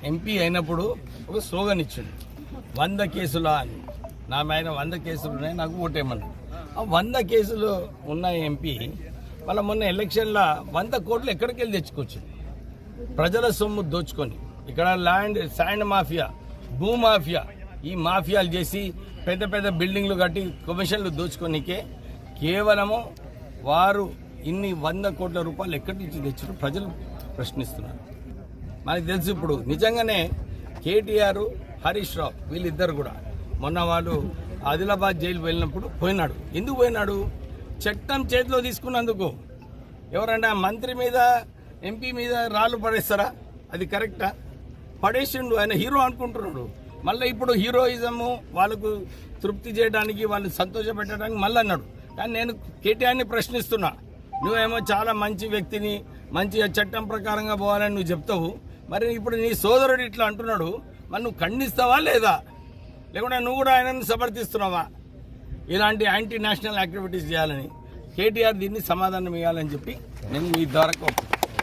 MP అయినప్పుడు ఒక slogan ఇచ్చిండు 100 కేసుల అని. నా మీద 100 కేసులు ఉన్నాయి, నాకు ఓటేయమన్నాడు. ఆ 100 కేసులు ఉన్న ఎంపీ వాళ్ళ మొన్న ఎలక్షన్లో 100 కోట్లు ఎక్కడికి వెళ్ళి తెచ్చుకొచ్చింది. ప్రజల సొమ్ము దోచుకొని ఇక్కడ శాండ్ మాఫియా, భూ మాఫియా, ఈ మాఫియాలు చేసి పెద్ద పెద్ద బిల్డింగ్లు కట్టి కమిషన్లు దోచుకోనికే కేవలము వారు ఇన్ని 100 కోట్ల రూపాయలు ఎక్కడి నుంచి తెచ్చారు ప్రజలు ప్రశ్నిస్తున్నారు. మనకు తెలుసు ఇప్పుడు నిజంగానే కేటీఆర్, హరీష్ రావు వీళ్ళిద్దరు కూడా మొన్న వాళ్ళు ఆదిలాబాద్ జైలు వెళ్ళినప్పుడు పోయినాడు. ఎందుకు పోయినాడు? చట్టం చేతిలో తీసుకున్నందుకు. ఎవరంటే ఆ మంత్రి మీద, ఎంపీ మీద రాళ్ళు పడేస్తారా? అది కరెక్టా? పడేసిండు. ఆయన హీరో అనుకుంటున్నాడు. మళ్ళీ ఇప్పుడు హీరోయిజము వాళ్ళకు తృప్తి చేయడానికి, వాళ్ళు సంతోషపెట్టడానికి మళ్ళీ అన్నాడు. కానీ నేను కేటీఆర్ని ప్రశ్నిస్తున్నా. నువ్వేమో చాలా మంచి వ్యక్తిని, మంచిగా చట్టం ప్రకారంగా పోవాలని నువ్వు చెప్తావు. మరి ఇప్పుడు నీ సోదరుడు ఇట్లా అంటున్నాడు, మరి నువ్వు ఖండిస్తావా లేదా? లేకుంటే నువ్వు కూడా ఆయనను సమర్థిస్తున్నావా? ఇలాంటి యాంటీ నేషనల్ యాక్టివిటీస్ చేయాలని కేటీఆర్ దీన్ని సమాధానం ఇవ్వాలని చెప్పి నేను మీ ద్వారా